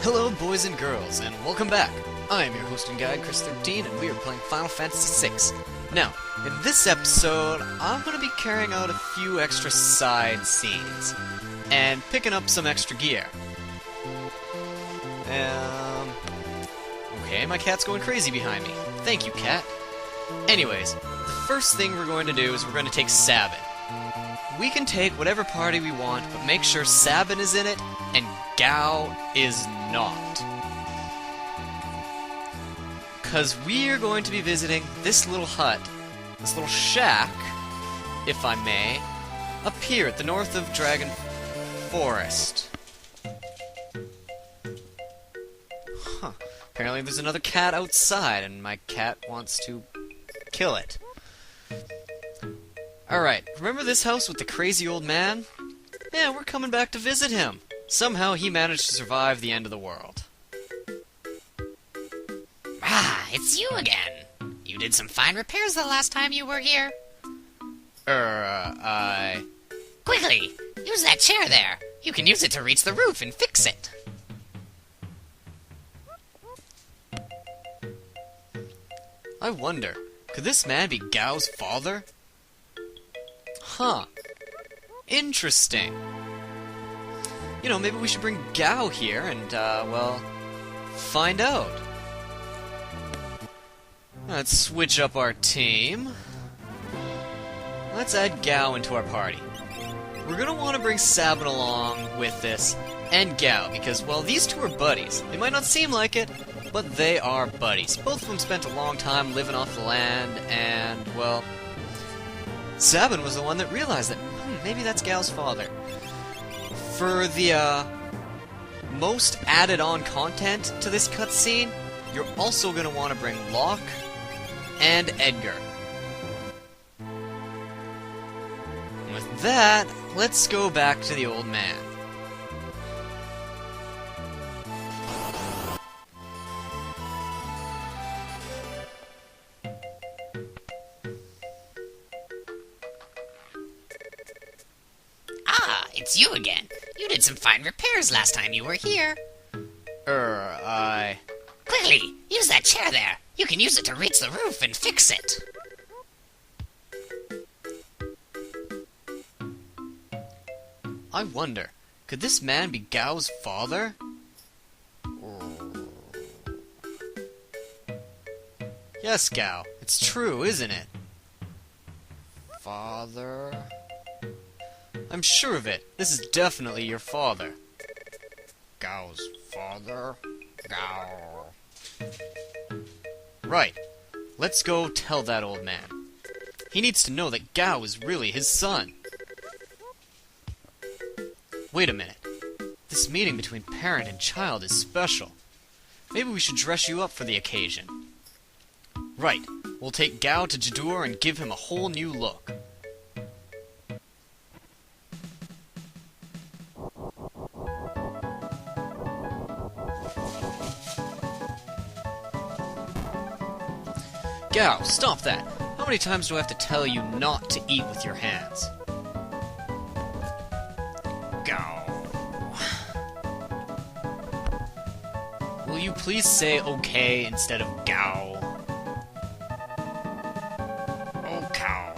Hello boys and girls, and welcome back! I am your host and guide, Thirtyne, and we are playing Final Fantasy VI. Now, in this episode, I'm going to be carrying out a few extra side scenes, and picking up some extra gear. Okay, my cat's going crazy behind me. Thank you, cat. Anyways, the first thing we're going to do is we're going to take Sabin. We can take whatever party we want, but make sure Sabin is in it, and Gao is not. Because we are going to be visiting this little hut, this little shack, if I may, up here at the north of Dragon Forest. Huh. Apparently there's another cat outside, and my cat wants to kill it. Alright, remember this house with the crazy old man? Yeah, we're coming back to visit him. Somehow he managed to survive the end of the world. Ah, it's you again. You did some fine repairs the last time you were here. Quickly, use that chair there. You can use it to reach the roof and fix it. I wonder, could this man be Gao's father? Huh. Interesting. You know, maybe we should bring Gao here and, well, find out. Let's switch up our team. Let's add Gao into our party. We're gonna want to bring Sabin along with this, and Gao, because, well, these two are buddies. They might not seem like it, but they are buddies. Both of them spent a long time living off the land, and, well, Sabin was the one that realized that, maybe that's Gao's father. For the, most added-on content to this cutscene, you're also going to want to bring Locke and Edgar. And with that, let's go back to the old man. Ah, it's you again. You did some fine repairs last time you were here. Quickly, use that chair there. You can use it to reach the roof and fix it. I wonder, could this man be Gao's father? Yes, Gao. It's true, isn't it? Father... I'm sure of it. This is definitely your father. Gao's father? Gao. Right. Let's go tell that old man. He needs to know that Gao is really his son. Wait a minute. This meeting between parent and child is special. Maybe we should dress you up for the occasion. Right. We'll take Gao to Jadur and give him a whole new look. Gao, stop that! How many times do I have to tell you not to eat with your hands? Gao. Will you please say okay instead of Gao? Oh, cow.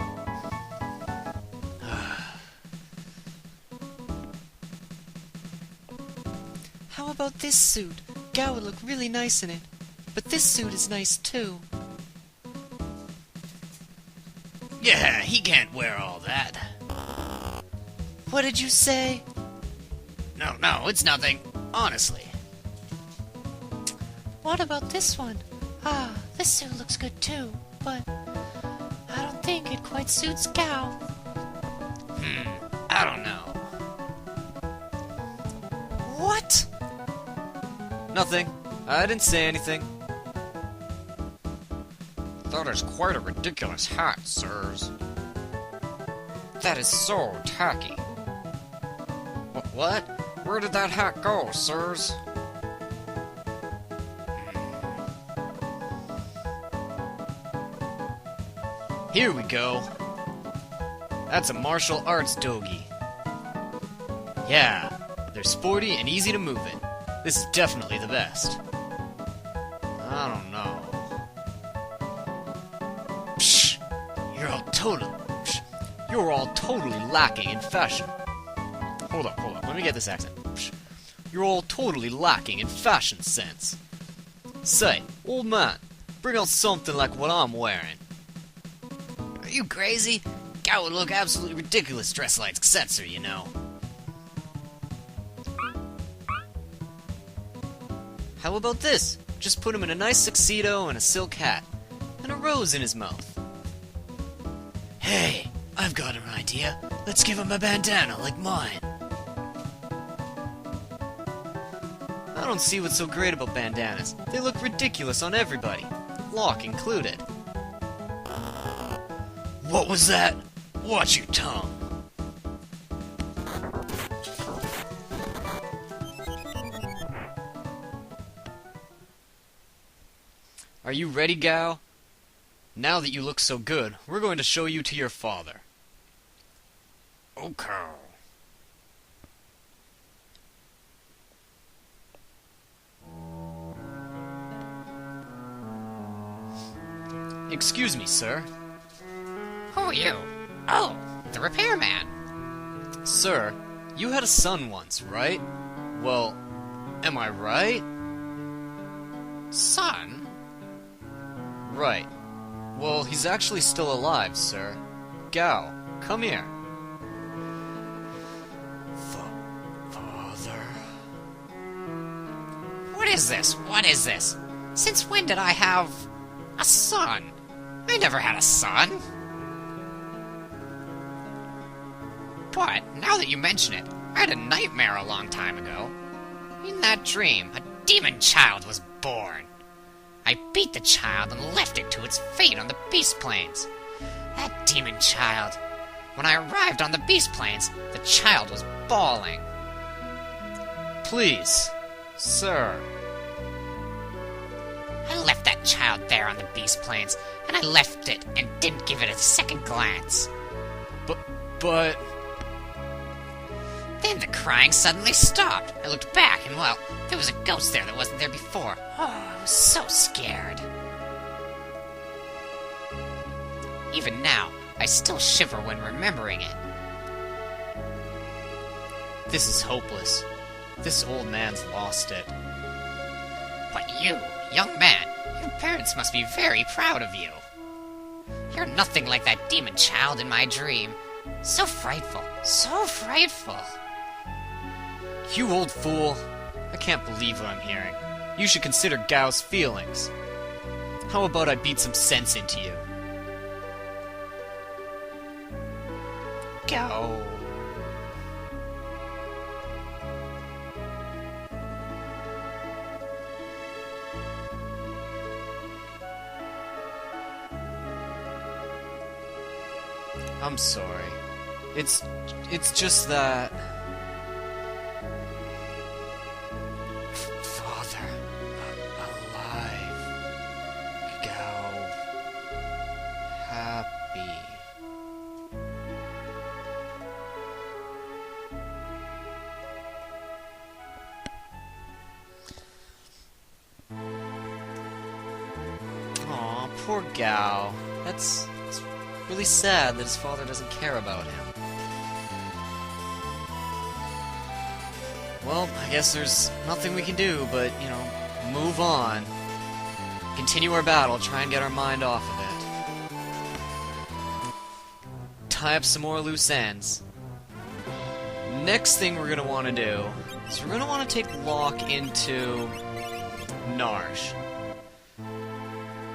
How about this suit? Gao would look really nice in it. But this suit is nice too. Yeah, he can't wear all that. What did you say? No, it's nothing. Honestly. What about this one? Ah, this suit looks good too, but I don't think it quite suits Gao. I don't know. What? Nothing. I didn't say anything. That is quite a ridiculous hat, sirs. That is so tacky. What? Where did that hat go, sirs? Here we go. That's a martial arts dogi. Yeah, they're sporty and easy to move in. This is definitely the best. I don't know. Psh! You're all totally lacking in fashion. Hold up. Let me get this accent. Psh! You're all totally lacking in fashion sense. Say, old man, bring out something like what I'm wearing. Are you crazy? Guy would look absolutely ridiculous dressed like Setzer, you know. How about this? Just put him in a nice tuxedo and a silk hat, and a rose in his mouth. Hey, I've got an idea. Let's give him a bandana like mine. I don't see what's so great about bandanas. They look ridiculous on everybody, Locke included. What was that? Watch your tongue. Are you ready, Gao? Now that you look so good, we're going to show you to your father. Okay. Excuse me, sir. Who are you? Oh, the repairman. Sir, you had a son once, right? Well, am I right? Son? Right. Well, he's actually still alive, sir. Gao, come here. Father... What is this? What is this? Since when did I have a son? I never had a son. But, now that you mention it, I had a nightmare a long time ago. In that dream, a demon child was born. I beat the child and left it to its fate on the Beast Plains. That demon child. When I arrived on the Beast Plains, the child was bawling. Please, sir. I left that child there on the Beast Plains, and I left it and didn't give it a second glance. But... Then the crying suddenly stopped. I looked back, and well, there was a ghost there that wasn't there before. Oh, I was so scared. Even now, I still shiver when remembering it. This is hopeless. This old man's lost it. But you, young man, your parents must be very proud of you. You're nothing like that demon child in my dream. So frightful, so frightful. You old fool. I can't believe what I'm hearing. You should consider Gao's feelings. How about I beat some sense into you? Gao. I'm sorry. It's just that... Father, alive. Gao. Happy. Aw, poor Gao. That's really sad that his father doesn't care about him. Well, I guess there's nothing we can do but, you know, move on. Continue our battle, try and get our mind off of it. Tie up some more loose ends. Next thing we're gonna want to do is we're gonna want to take Locke into Narsh.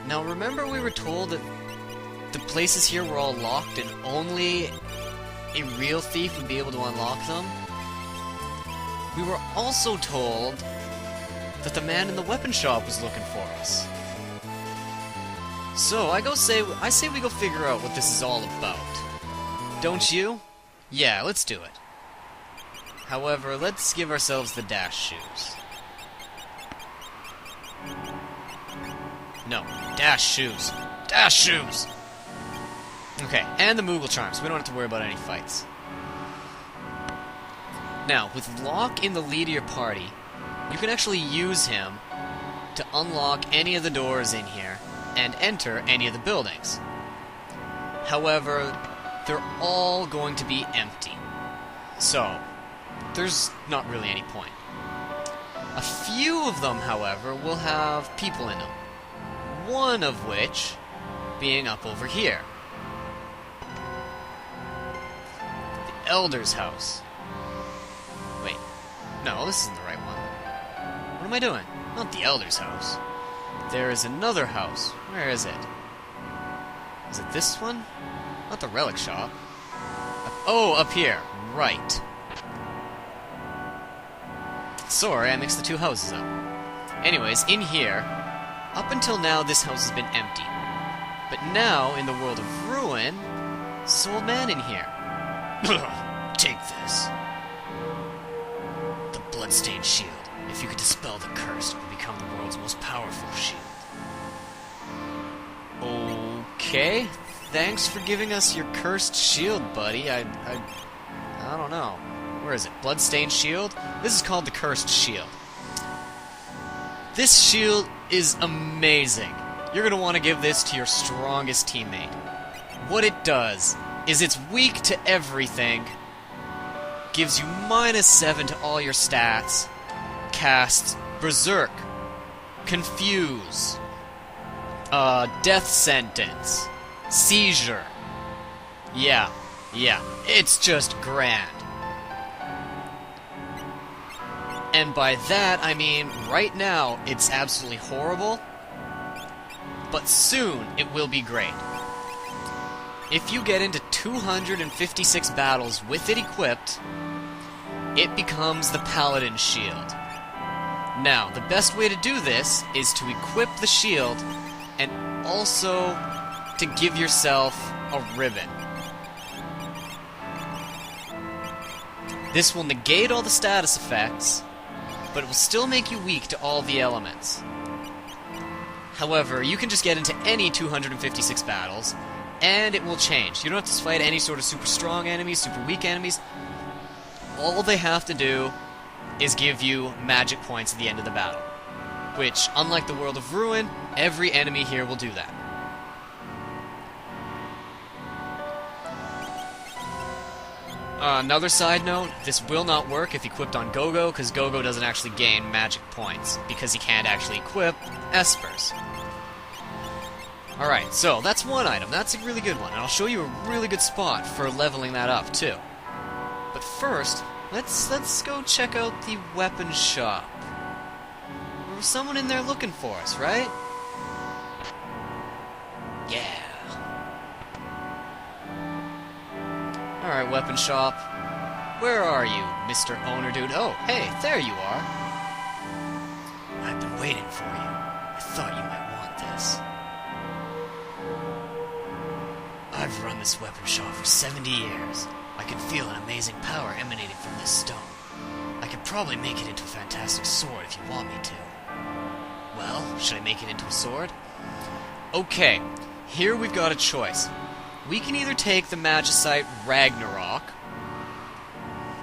Now remember we were told that the places here were all locked and only a real thief would be able to unlock them? We were also told that the man in the weapon shop was looking for us. So, I say we go figure out what this is all about. Don't you? Yeah, let's do it. However, let's give ourselves the dash shoes. No, dash shoes. Dash shoes! Okay, and the Moogle Charms. We don't have to worry about any fights. Now, with Locke in the lead of your party, you can actually use him to unlock any of the doors in here and enter any of the buildings. However, they're all going to be empty. So, there's not really any point. A few of them, however, will have people in them. One of which being up over here. The Elder's house. Wait, no, this isn't the right one. What am I doing? Not the Elder's house. There is another house. Where is it? Is it this one? Not the relic shop. Oh, up here. Right. Sorry, I mixed the two houses up. Anyways, in here, up until now this house has been empty. But now, in the world of Ruin, there's an old man in here. Take this. The bloodstained shield. If you could dispel the curse, it would become the world's most powerful shield. Okay. Thanks for giving us your cursed shield, buddy. I don't know. Where is it? Bloodstained shield? This is called the cursed shield. This shield is amazing. You're going to want to give this to your strongest teammate. What it does is it's weak to everything, gives you -7 to all your stats, casts Berserk, Confuse, Death Sentence, Seizure. Yeah, it's just grand. And by that, I mean, right now, it's absolutely horrible, but soon it will be great. If you get into 256 battles with it equipped, it becomes the Paladin Shield. Now, the best way to do this is to equip the shield and also to give yourself a ribbon. This will negate all the status effects, but it will still make you weak to all the elements. However, you can just get into any 256 battles, and it will change. You don't have to fight any sort of super strong enemies, super weak enemies. All they have to do is give you magic points at the end of the battle. Which, unlike the World of Ruin, every enemy here will do that. Another side note, this will not work if equipped on Gogo, because Gogo doesn't actually gain magic points, because he can't actually equip Espers. Alright, so that's one item. That's a really good one, and I'll show you a really good spot for leveling that up, too. But first, let's go check out the weapon shop. There was someone in there looking for us, right? Yeah. Alright, weapon shop. Where are you, Mr. Owner Dude? Oh, hey, there you are. I've been waiting for you. I thought you might want this. I've run this weapon shop for 70 years. I can feel an amazing power emanating from this stone. I could probably make it into a fantastic sword if you want me to. Well, should I make it into a sword? Okay, here we've got a choice. We can either take the Magicite Ragnarok,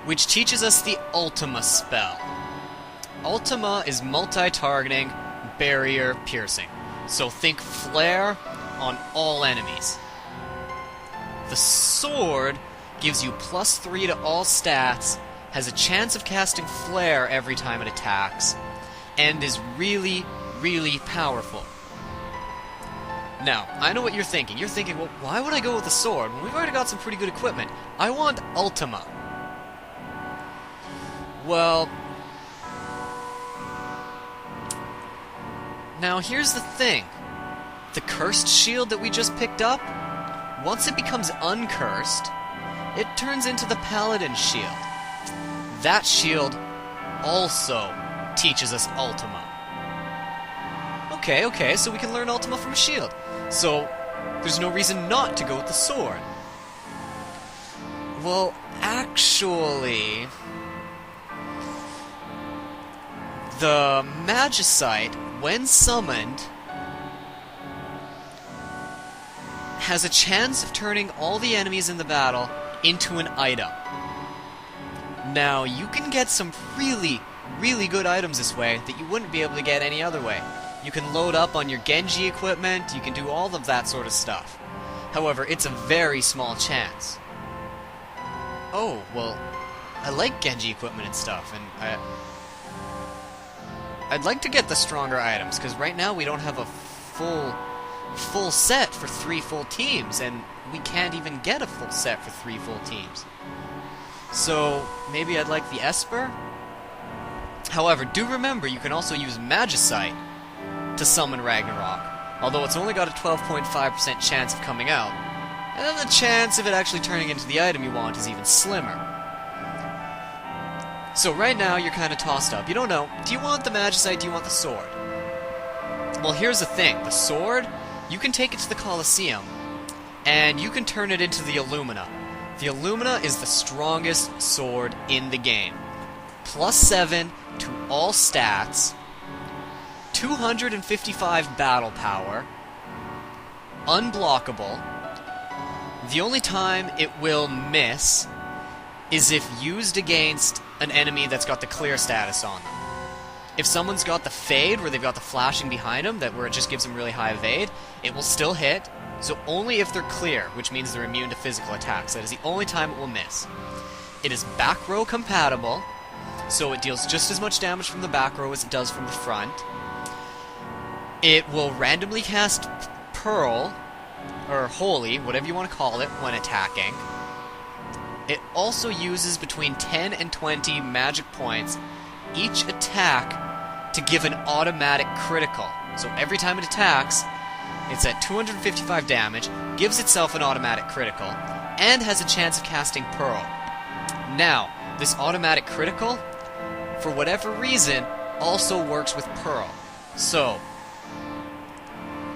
which teaches us the Ultima spell. Ultima is multi-targeting, barrier piercing. So think flare on all enemies. The sword gives you +3 to all stats, has a chance of casting flare every time it attacks, and is really, really powerful. Now, I know what you're thinking. You're thinking, well, why would I go with the sword when we've already got some pretty good equipment? I want Ultima. Well, now here's the thing. The cursed shield that we just picked up, once it becomes uncursed, it turns into the Paladin Shield. That shield also teaches us Ultima. Okay, so we can learn Ultima from a shield. So, there's no reason not to go with the sword. Well, actually, the Magicite, when summoned, has a chance of turning all the enemies in the battle into an item. Now, you can get some really, really good items this way that you wouldn't be able to get any other way. You can load up on your Genji equipment, you can do all of that sort of stuff. However, it's a very small chance. Oh, well, I like Genji equipment and stuff, and I'd like to get the stronger items, because right now we don't have a full set for 3 full teams, and we can't even get a full set for 3 full teams. So, maybe I'd like the Esper? However, do remember you can also use Magicite to summon Ragnarok, although it's only got a 12.5% chance of coming out, and then the chance of it actually turning into the item you want is even slimmer. So right now you're kind of tossed up. You don't know, do you want the Magicite, do you want the sword? Well, here's the thing, the sword, you can take it to the Colosseum, and you can turn it into the Illumina. The Illumina is the strongest sword in the game. +7 to all stats, 255 battle power, unblockable. The only time it will miss is if used against an enemy that's got the clear status on them. If someone's got the fade, where they've got the flashing behind them, where it just gives them really high evade, it will still hit, so only if they're clear, which means they're immune to physical attacks. That is the only time it will miss. It is back row compatible, so it deals just as much damage from the back row as it does from the front. It will randomly cast Pearl, or Holy, whatever you want to call it, when attacking. It also uses between 10 and 20 magic points each attack to give an automatic critical. So every time it attacks, it's at 255 damage, gives itself an automatic critical, and has a chance of casting Pearl. Now, this automatic critical, for whatever reason, also works with Pearl. So,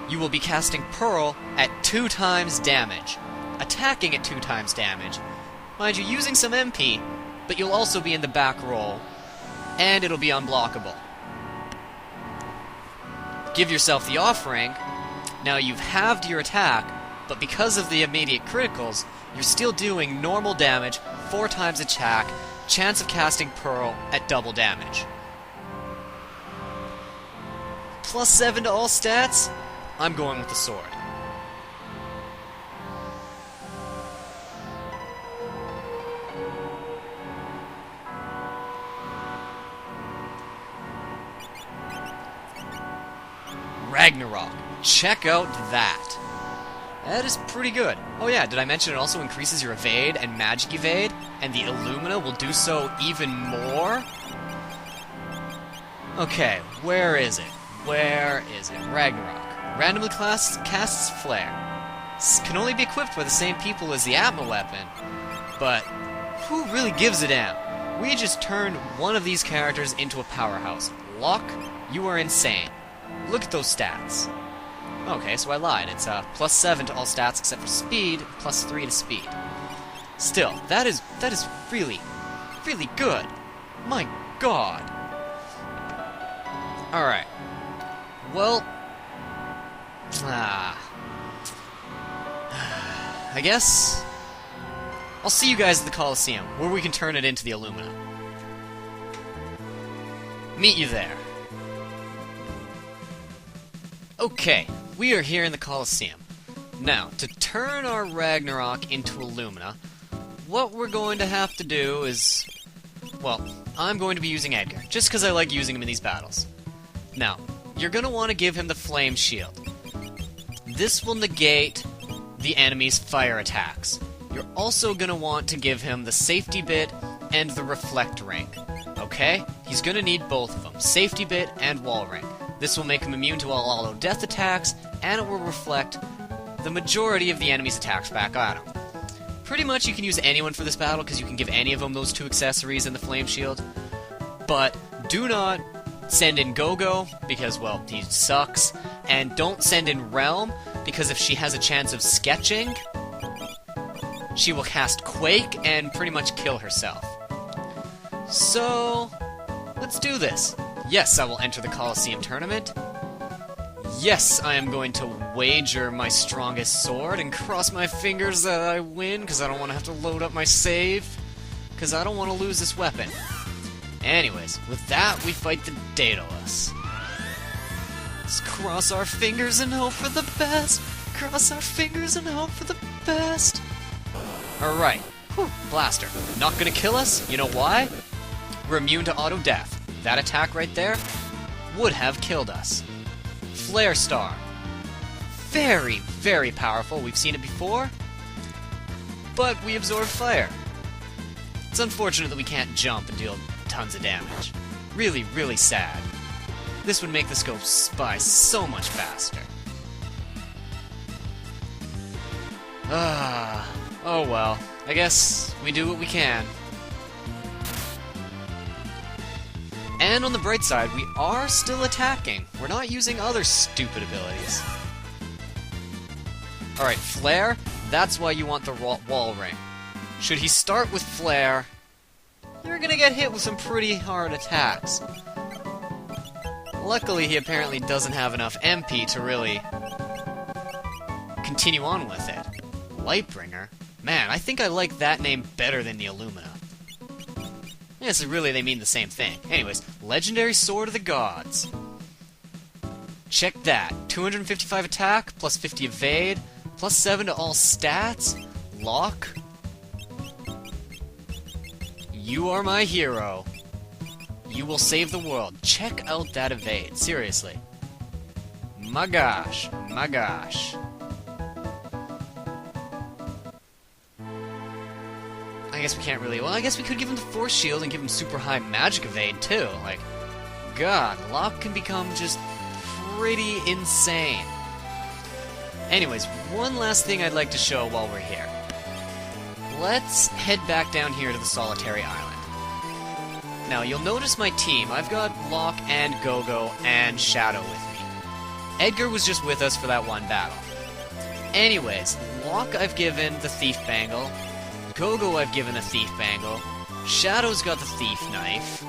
you will be casting Pearl at 2 times damage, attacking at 2 times damage, mind you, using some MP, but you'll also be in the back row, and it'll be unblockable. Give yourself the offering. Now you've halved your attack, but because of the immediate criticals, you're still doing normal damage, 4 times attack, chance of casting Pearl at double damage. +7 to all stats? I'm going with the sword. Ragnarok. Check out that. That is pretty good. Oh yeah, did I mention it also increases your evade and magic evade? And the Illumina will do so even more? Okay, where is it? Where is it? Ragnarok. Randomly casts Flare. Can only be equipped by the same people as the Atma weapon. But who really gives a damn? We just turned one of these characters into a powerhouse. Locke, you are insane. Look at those stats. Okay, so I lied. It's +7 to all stats except for speed, +3 to speed. Still, that is really, really good. My god. Alright. Well, I guess I'll see you guys at the Colosseum, where we can turn it into the Illumina. Meet you there. Okay, we are here in the Colosseum. Now, to turn our Ragnarok into Illumina, what we're going to have to do is... well, I'm going to be using Edgar, just because I like using him in these battles. Now, you're going to want to give him the Flame Shield. This will negate the enemy's fire attacks. You're also going to want to give him the Safety Bit and the Reflect Ring. Okay? He's going to need both of them, Safety Bit and Wall Ring. This will make him immune to all auto-death attacks, and it will reflect the majority of the enemy's attacks back at him. Pretty much you can use anyone for this battle, because you can give any of them those 2 accessories and the Flame Shield. But do not send in Go-Go, because, well, he sucks. And don't send in Realm, because if she has a chance of sketching, she will cast Quake and pretty much kill herself. So, let's do this. Yes, I will enter the Colosseum tournament. Yes, I am going to wager my strongest sword and cross my fingers that I win, because I don't want to have to load up my save, because I don't want to lose this weapon. Anyways, with that, we fight the Daedalus. Let's cross our fingers and hope for the best. Cross our fingers and hope for the best. Alright. Blaster. Not gonna kill us? You know why? We're immune to auto-death. That attack right there would have killed us. Flare Star. Very, very powerful. We've seen it before. But we absorb fire. It's unfortunate that we can't jump and deal tons of damage. Really, really sad. This would make the scope by so much faster. Oh well. I guess we do what we can. And on the bright side, we are still attacking. We're not using other stupid abilities. Alright, Flare, that's why you want the wall ring. Should he start with Flare, you're gonna get hit with some pretty hard attacks. Luckily, he apparently doesn't have enough MP to really continue on with it. Lightbringer? Man, I think I like that name better than the Illumina. Yes, really, they mean the same thing. Anyways, Legendary Sword of the Gods. Check that. 255 attack, plus 50 evade, plus 7 to all stats. Lock. You are my hero. You will save the world. Check out that evade. Seriously. My gosh. My gosh. I guess we can't really... Well, I guess we could give him the Force Shield and give him super high magic evade, too. Like, God, Locke can become just pretty insane. Anyways, one last thing I'd like to show while we're here. Let's head back down here to the Solitary Island. Now, you'll notice my team. I've got Locke and Go-Go and Shadow with me. Edgar was just with us for that one battle. Anyways, Locke I've given the Thief Bangle. Go-Go I've given the Thief Bangle. Shadow's got the Thief Knife.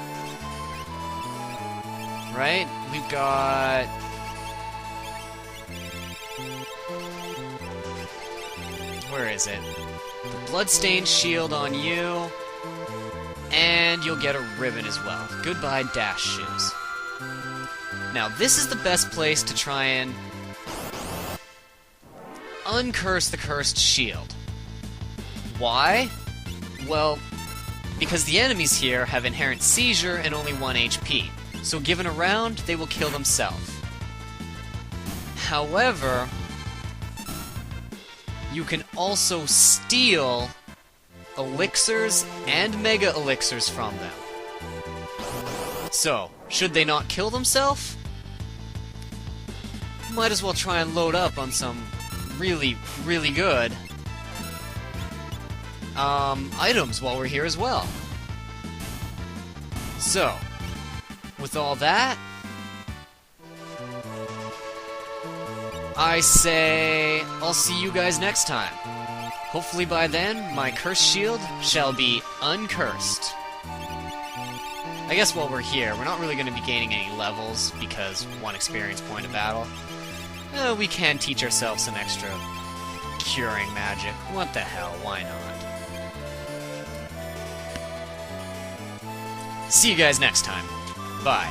Right? We've got... Where is it? The Bloodstained Shield on you. And you'll get a ribbon as well. Goodbye, Dash Shoes. Now, this is the best place to try and uncurse the Cursed Shield. Why? Well, because the enemies here have inherent seizure and only 1 HP, so given a round, they will kill themselves. However, you can also steal elixirs and mega elixirs from them. So, should they not kill themselves? Might as well try and load up on some really, really good items while we're here as well. So, with all that, I say I'll see you guys next time. Hopefully by then, my cursed shield shall be uncursed. I guess while we're here, we're not really going to be gaining any levels, because 1 experience point a battle. We can teach ourselves some extra curing magic. What the hell, why not? See you guys next time. Bye.